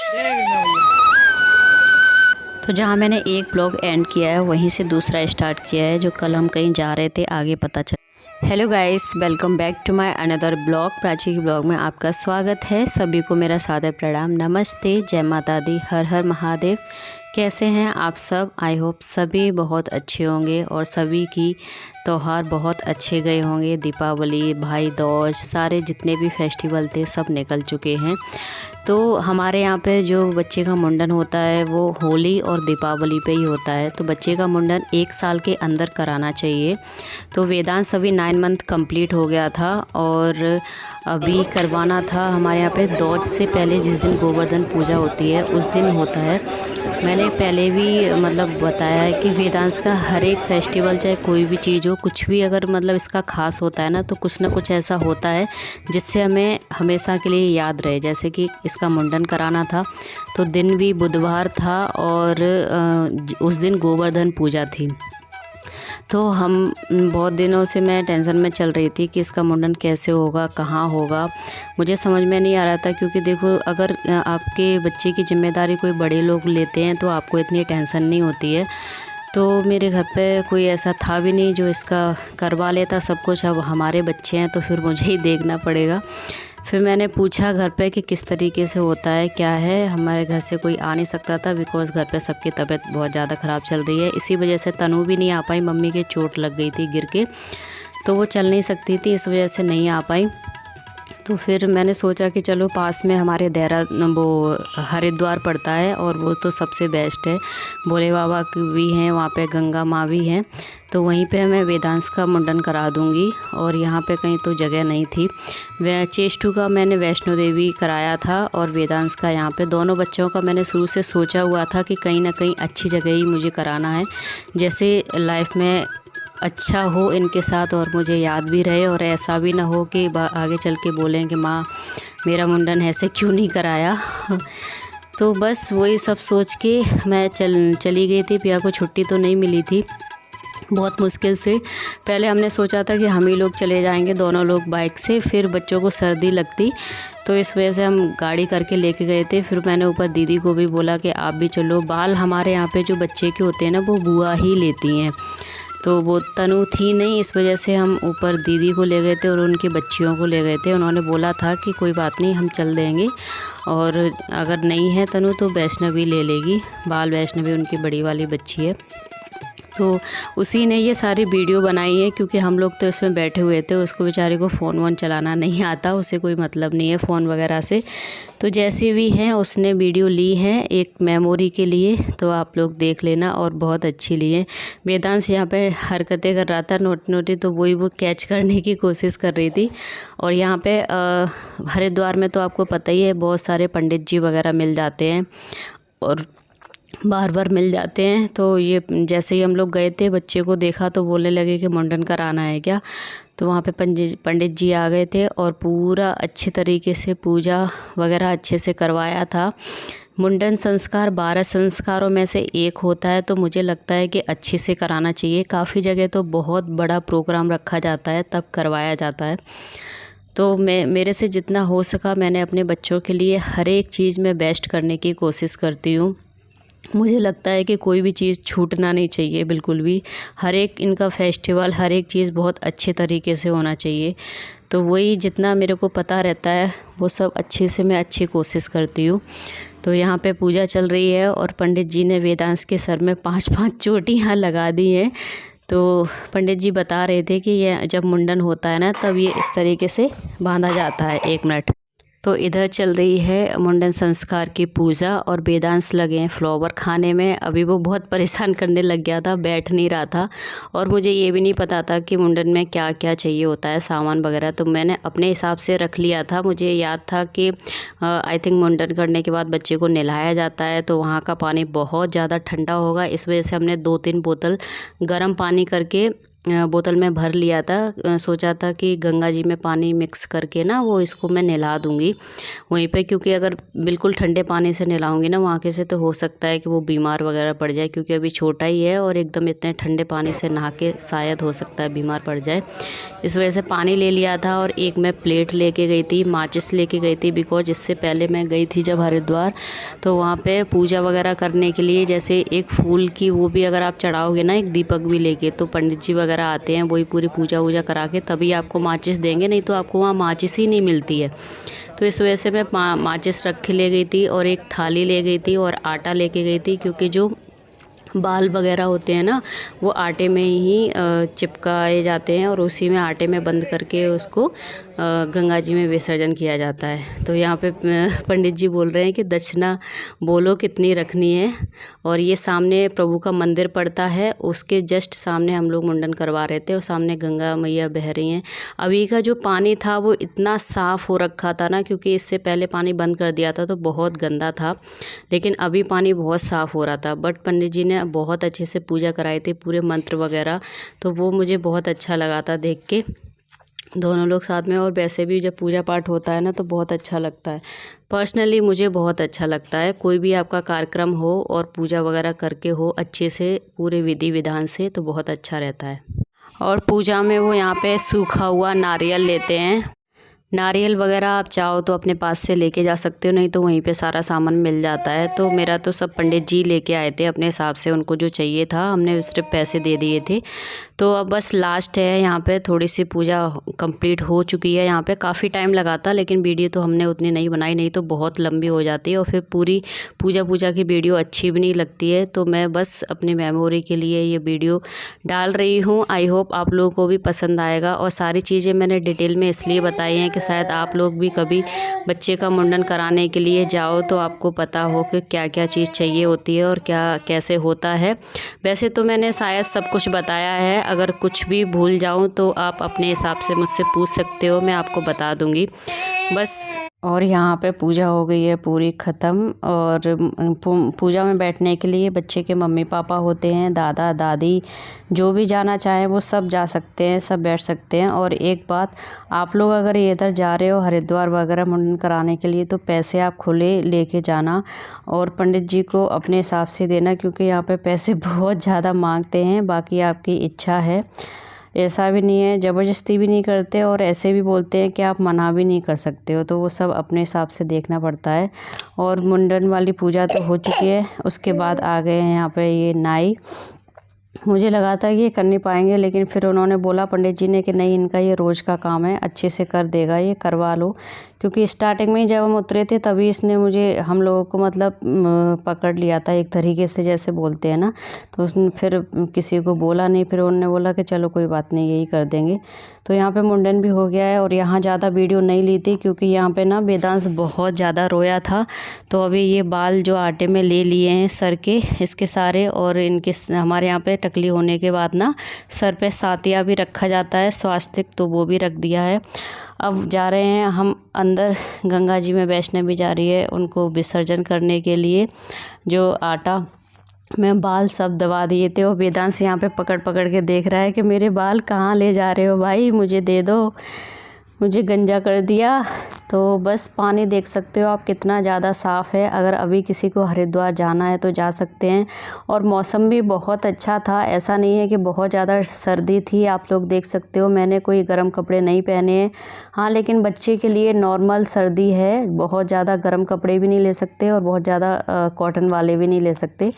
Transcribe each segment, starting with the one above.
तो जहाँ मैंने एक ब्लॉग एंड किया है वहीं से दूसरा स्टार्ट किया है, जो कल हम कहीं जा रहे थे आगे पता चला। Hello guys, welcome back to my another blog. Prachi की ब्लॉग में आपका स्वागत है। सभी को मेरा सादर प्रणाम, नमस्ते, जय माता दी, हर हर महादेव। कैसे हैं आप सब? आई होप सभी बहुत अच्छे होंगे और सभी की त्यौहार बहुत अच्छे गए होंगे। दीपावली, भाई दूज, सारे जितने भी फेस्टिवल थे सब निकल चुके हैं। तो हमारे यहाँ पे जो बच्चे का मुंडन होता है वो होली और दीपावली पे ही होता है। तो बच्चे का मुंडन 1 साल के अंदर कराना चाहिए। तो वेदांश अभी 9 मंथ कंप्लीट हो गया था और अभी करवाना था। हमारे यहाँ पे दूज से पहले जिस दिन गोवर्धन पूजा होती है उस दिन होता है। मैंने पहले भी बताया है कि वेदांश का हर एक फेस्टिवल, चाहे कोई भी चीज़ हो, कुछ भी अगर इसका खास होता है ना, तो कुछ ना कुछ ऐसा होता है जिससे हमें हमेशा के लिए याद रहे। जैसे कि इसका मुंडन कराना था तो दिन भी बुधवार था और उस दिन गोवर्धन पूजा थी। तो हम बहुत दिनों से मैं टेंशन में चल रही थी कि इसका मुंडन कैसे होगा, कहाँ होगा, मुझे समझ में नहीं आ रहा था। क्योंकि देखो, अगर आपके बच्चे की जिम्मेदारी कोई बड़े लोग लेते हैं तो आपको इतनी टेंशन नहीं होती है। तो मेरे घर पे कोई ऐसा था भी नहीं जो इसका करवा लेता सब कुछ। अब हमारे बच्चे हैं तो फिर मुझे ही देखना पड़ेगा। फिर मैंने पूछा घर पे कि किस तरीके से होता है, क्या है। हमारे घर से कोई आ नहीं सकता था बिकॉज़ घर पे सबकी तबीयत बहुत ज़्यादा ख़राब चल रही है। इसी वजह से तनु भी नहीं आ पाई, मम्मी के चोट लग गई थी गिर के, तो वो चल नहीं सकती थी, इस वजह से नहीं आ पाई। तो फिर मैंने सोचा कि चलो पास में हमारे हरिद्वार पड़ता है और वो तो सबसे बेस्ट है। भोले बाबा भी हैं वहाँ पे, गंगा माँ भी हैं, तो वहीं पे मैं वेदांश का मुंडन करा दूँगी। और यहाँ पे कहीं तो जगह नहीं थी। चेष्टू का मैंने वैष्णो देवी कराया था और वेदांश का यहाँ पे। दोनों बच्चों का मैंने शुरू से सोचा हुआ था कि कहीं ना कहीं अच्छी जगह ही मुझे कराना है, जैसे लाइफ में अच्छा हो इनके साथ और मुझे याद भी रहे। और ऐसा भी ना हो कि आगे चल के बोलें कि माँ मेरा मुंडन ऐसे क्यों नहीं कराया। तो बस वही सब सोच के मैं चली गई थी। पिया को छुट्टी तो नहीं मिली थी, बहुत मुश्किल से। पहले हमने सोचा था कि हम ही लोग चले जाएंगे, दोनों लोग बाइक से, फिर बच्चों को सर्दी लगती, तो इस वजह से हम गाड़ी करके लेके गए थे। फिर मैंने ऊपर दीदी को भी बोला कि आप भी चलो। बाल हमारे यहाँ पे जो बच्चे के होते हैं ना, वो बुआ ही लेती हैं, तो वो तनु थी नहीं, इस वजह से हम ऊपर दीदी को ले गए थे और उनकी बच्चियों को ले गए थे। उन्होंने बोला था कि कोई बात नहीं, हम चल देंगे, और अगर नहीं है तनु तो वैष्णवी ले लेगी। बाल वैष्णवी उनकी बड़ी वाली बच्ची है। तो उसी ने ये सारी वीडियो बनाई है, क्योंकि हम लोग तो इसमें बैठे हुए थे। उसको बेचारे को फ़ोन वोन चलाना नहीं आता, उसे कोई मतलब नहीं है फ़ोन वगैरह से। तो जैसे भी हैं उसने वीडियो ली है एक मेमोरी के लिए, तो आप लोग देख लेना, और बहुत अच्छी ली है। वेदांश यहाँ पे हरकतें कर रहा था नोटी, तो वो कैच करने की कोशिश कर रही थी। और यहाँ पे हरिद्वार में तो आपको पता ही है बहुत सारे पंडित जी वगैरह मिल जाते हैं और बार बार मिल जाते हैं। तो ये जैसे ही हम लोग गए थे, बच्चे को देखा तो बोलने लगे कि मुंडन कराना है क्या। तो वहाँ पे पंडित जी आ गए थे और पूरा अच्छे तरीके से पूजा वगैरह अच्छे से करवाया था। मुंडन संस्कार 12 संस्कारों में से एक होता है, तो मुझे लगता है कि अच्छे से कराना चाहिए। काफ़ी जगह तो बहुत बड़ा प्रोग्राम रखा जाता है तब करवाया जाता है। तो मेरे से जितना हो सका मैंने अपने बच्चों के लिए हर एक चीज़ में बेस्ट करने की कोशिश करती हूँ। मुझे लगता है कि कोई भी चीज़ छूटना नहीं चाहिए बिल्कुल भी। हर एक इनका फेस्टिवल, हर एक चीज़ बहुत अच्छे तरीके से होना चाहिए। तो वही जितना मेरे को पता रहता है वो सब अच्छे से मैं अच्छी कोशिश करती हूँ। तो यहाँ पे पूजा चल रही है और पंडित जी ने वेदांश के सर में 5-5 चोटियाँ लगा दी हैं। तो पंडित जी बता रहे थे कि ये जब मुंडन होता है ना, तब ये इस तरीके से बांधा जाता है। 1 मिनट। तो इधर चल रही है मुंडन संस्कार की पूजा और वेदांश लगे हैं फ्लावर खाने में। अभी वो बहुत परेशान करने लग गया था, बैठ नहीं रहा था, और मुझे ये भी नहीं पता था कि मुंडन में क्या क्या चाहिए होता है, सामान वगैरह। तो मैंने अपने हिसाब से रख लिया था। मुझे याद था कि आई थिंक मुंडन करने के बाद बच्चे को नहलाया जाता है, तो वहाँ का पानी बहुत ज़्यादा ठंडा होगा, इस वजह से हमने 2-3 बोतल गर्म पानी करके बोतल में भर लिया था। सोचा था कि गंगा जी में पानी मिक्स करके ना वो इसको मैं नहला दूँगी वहीं पे, क्योंकि अगर बिल्कुल ठंडे पानी से नहलाऊँगी ना वहाँ के से तो हो सकता है कि वो बीमार वगैरह पड़ जाए, क्योंकि अभी छोटा ही है और एकदम इतने ठंडे पानी से नहा के शायद हो सकता है बीमार पड़ जाए। इस वजह से पानी ले लिया था और एक मैं प्लेट लेके गई थी, माचिस लेके गई थी, बिकॉज इससे पहले मैं गई थी जब हरिद्वार तो वहाँ पे पूजा वगैरह करने के लिए जैसे एक फूल की वो भी अगर आप चढ़ाओगे ना एक दीपक भी लेके, तो पंडित जी वगैरह आते हैं वही पूरी पूजा वूजा करा के तभी आपको माचिस देंगे, नहीं तो आपको वहाँ माचिस ही नहीं मिलती है। तो इस वजह से मैं माचिस रख के ले गई थी और एक थाली ले गई थी और आटा लेके गई थी, क्योंकि जो बाल वगैरह होते हैं ना वो आटे में ही चिपकाए जाते हैं और उसी में आटे में बंद करके उसको गंगा जी में विसर्जन किया जाता है। तो यहाँ पे पंडित जी बोल रहे हैं कि दक्षिणा बोलो कितनी रखनी है, और ये सामने प्रभु का मंदिर पड़ता है, उसके जस्ट सामने हम लोग मुंडन करवा रहे थे और सामने गंगा मैया बह रही हैं। अभी का जो पानी था वो इतना साफ़ हो रखा था ना, क्योंकि इससे पहले पानी बंद कर दिया था तो बहुत गंदा था, लेकिन अभी पानी बहुत साफ़ हो रहा था। बट पंडित जी ने बहुत अच्छे से पूजा कराई थी, पूरे मंत्र वगैरह, तो वो मुझे बहुत अच्छा लगा था देख के, दोनों लोग साथ में। और वैसे भी जब पूजा पाठ होता है ना तो बहुत अच्छा लगता है, पर्सनली मुझे बहुत अच्छा लगता है। कोई भी आपका कार्यक्रम हो और पूजा वगैरह करके हो अच्छे से पूरे विधि विधान से, तो बहुत अच्छा रहता है। और पूजा में वो यहाँ पे सूखा हुआ नारियल लेते हैं, नारियल वगैरह आप चाहो तो अपने पास से लेके जा सकते हो, नहीं तो वहीं पे सारा सामान मिल जाता है। तो मेरा तो सब पंडित जी लेके आए थे अपने हिसाब से, उनको जो चाहिए था, हमने सिर्फ पैसे दे दिए थे। तो अब बस लास्ट है, यहाँ पे थोड़ी सी पूजा कंप्लीट हो चुकी है। यहाँ पे काफ़ी टाइम लगा था, लेकिन वीडियो तो हमने उतनी नहीं बनाई, नहीं तो बहुत लंबी हो जाती है और फिर पूरी पूजा की वीडियो अच्छी भी नहीं लगती है। तो मैं बस अपनी मेमोरी के लिए ये वीडियो डाल रही हूँ। आई होप आप लोगों को भी पसंद आएगा। और सारी चीज़ें मैंने डिटेल में इसलिए बताई हैं कि शायद आप लोग भी कभी बच्चे का मुंडन कराने के लिए जाओ तो आपको पता हो कि क्या क्या चीज़ चाहिए होती है और क्या कैसे होता है। वैसे तो मैंने शायद सब कुछ बताया है, अगर कुछ भी भूल जाऊं तो आप अपने हिसाब से मुझसे पूछ सकते हो, मैं आपको बता दूंगी बस। और यहाँ पे पूजा हो गई है पूरी ख़त्म। और पूजा में बैठने के लिए बच्चे के मम्मी पापा होते हैं, दादा दादी, जो भी जाना चाहें वो सब जा सकते हैं, सब बैठ सकते हैं। और एक बात, आप लोग अगर इधर जा रहे हो हरिद्वार वगैरह मुंडन कराने के लिए तो पैसे आप खुले लेके जाना और पंडित जी को अपने हिसाब से देना, क्योंकि यहाँ पे पैसे बहुत ज़्यादा मांगते हैं। बाकी आपकी इच्छा है, ऐसा भी नहीं है, ज़बरदस्ती भी नहीं करते और ऐसे भी बोलते हैं कि आप मना भी नहीं कर सकते हो, तो वो सब अपने हिसाब से देखना पड़ता है। और मुंडन वाली पूजा तो हो चुकी है, उसके बाद आ गए हैं यहाँ पे ये नाई। मुझे लगा था कि ये कर नहीं पाएंगे, लेकिन फिर उन्होंने बोला पंडित जी ने कि नहीं, इनका ये रोज़ का काम है, अच्छे से कर देगा, ये करवा लो। क्योंकि स्टार्टिंग में ही जब हम उतरे थे तभी इसने हम लोगों को मतलब पकड़ लिया था एक तरीके से, जैसे बोलते हैं ना। तो उसने फिर किसी को बोला नहीं, फिर उन्होंने बोला कि चलो कोई बात नहीं, यही कर देंगे। तो यहाँ पे मुंडन भी हो गया है। और यहाँ ज़्यादा वीडियो नहीं ली थी क्योंकि यहाँ पे ना वेदांश बहुत ज़्यादा रोया था। तो अभी ये बाल जो आटे में ले लिए हैं सर के, इसके सारे, और इनके हमारे यहाँ पे टकली होने के बाद ना सर पे सातिया भी रखा जाता है, स्वास्तिक, तो वो भी रख दिया है। अब जा रहे हैं हम अंदर, गंगा जी में वैष्णवी जा रही है उनको विसर्जन करने के लिए। जो आटा में बाल सब दबा दिए थे और वेदांश यहाँ पे पकड़ पकड़ के देख रहा है कि मेरे बाल कहाँ ले जा रहे हो भाई, मुझे दे दो, मुझे गंजा कर दिया। तो बस पानी देख सकते हो आप कितना ज़्यादा साफ़ है। अगर अभी किसी को हरिद्वार जाना है तो जा सकते हैं। और मौसम भी बहुत अच्छा था, ऐसा नहीं है कि बहुत ज़्यादा सर्दी थी, आप लोग देख सकते हो। मैंने कोई गर्म कपड़े नहीं पहने हैं, हाँ, लेकिन बच्चे के लिए नॉर्मल सर्दी है, बहुत ज़्यादा गर्म कपड़े भी नहीं ले सकते और बहुत ज़्यादा कॉटन वाले भी नहीं ले सकते।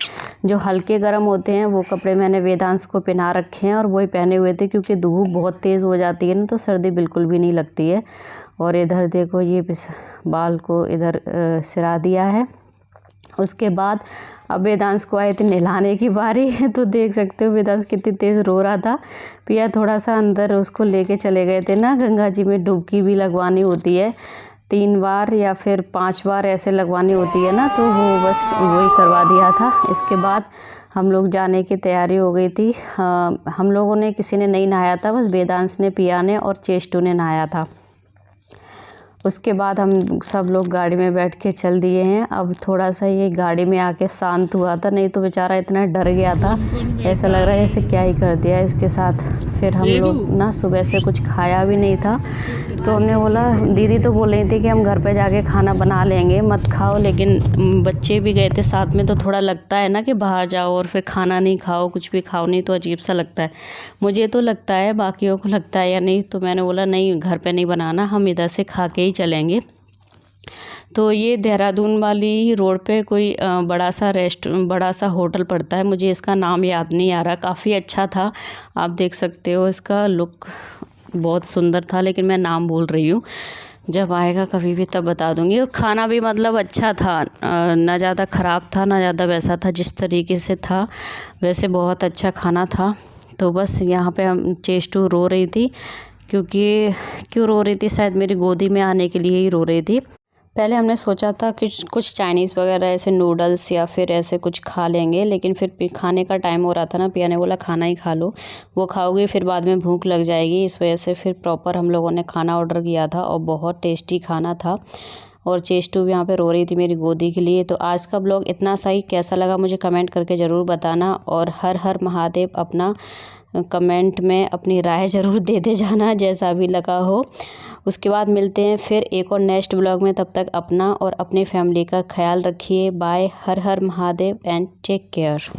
जो हल्के गर्म होते हैं वो कपड़े मैंने वेदांश को पहना रखे हैं और वही पहने हुए थे, क्योंकि धूप बहुत तेज़ हो जाती है ना तो सर्दी बिल्कुल भी नहीं लगती है। और इधर देखो ये बाल को इधर सिरा दिया है। उसके बाद अब वेदांश को आई थी नहलाने की बारी तो देख सकते हो वेदांश कितनी तेज़ रो रहा था। पिया थोड़ा सा अंदर उसको लेके चले गए थे ना, गंगा जी में डुबकी भी लगवानी होती है 3 बार या फिर 5 बार ऐसे लगवानी होती है ना, तो वो बस वही करवा दिया था। इसके बाद हम लोग जाने की तैयारी हो गई थी। हम लोगों ने किसी ने नहीं नहाया था, बस वेदांश ने, पिया ने और चेष्टू ने नहाया था। उसके बाद हम सब लोग गाड़ी में बैठ के चल दिए हैं। अब थोड़ा सा ये गाड़ी में आके शांत हुआ था, नहीं तो बेचारा इतना डर गया था, ऐसा लग रहा है जैसे क्या ही कर दिया इसके साथ। फिर हम लोग ना सुबह से कुछ खाया भी नहीं था, तो हमने बोला, दीदी तो बोल रही थी कि हम घर पे जाके खाना बना लेंगे, मत खाओ, लेकिन बच्चे भी गए थे साथ में, तो थोड़ा लगता है ना कि बाहर जाओ और फिर खाना नहीं खाओ, कुछ भी खाओ नहीं तो अजीब सा लगता है। मुझे तो लगता है, बाकियों को लगता है या नहीं, तो मैंने बोला नहीं, घर पे नहीं बनाना, हम इधर से खा के ही चलेंगे। तो ये देहरादून वाली रोड पे कोई बड़ा सा होटल पड़ता है, मुझे इसका नाम याद नहीं आ रहा। काफ़ी अच्छा था, आप देख सकते हो, इसका लुक बहुत सुंदर था, लेकिन मैं नाम भूल रही हूँ। जब आएगा कभी भी तब बता दूँगी। और खाना भी मतलब अच्छा था, ना ज़्यादा ख़राब था ना ज़्यादा वैसा था, जिस तरीके से था वैसे बहुत अच्छा खाना था। तो बस यहाँ पे हम चेष्टू रो रही थी, क्योंकि क्यों रो रही थी, शायद मेरी गोदी में आने के लिए ही रो रही थी। पहले हमने सोचा था कि कुछ चाइनीज़ वगैरह ऐसे नूडल्स या फिर ऐसे कुछ खा लेंगे, लेकिन फिर खाने का टाइम हो रहा था ना, पिया ने बोला खाना ही खा लो, वो खाओगे फिर बाद में भूख लग जाएगी, इस वजह से फिर प्रॉपर हम लोगों ने खाना ऑर्डर किया था और बहुत टेस्टी खाना था। और चेष्टू भी यहाँ पे रो रही थी मेरी गोदी के लिए। तो आज का ब्लॉग इतना सही, कैसा लगा मुझे कमेंट करके ज़रूर बताना, और हर हर महादेव अपना कमेंट में अपनी राय ज़रूर दे जाना, जैसा भी लगा हो। उसके बाद मिलते हैं फिर एक और नेक्स्ट ब्लॉग में, तब तक अपना और अपनी फैमिली का ख्याल रखिए। Bye, Har Har Mahadev and take care.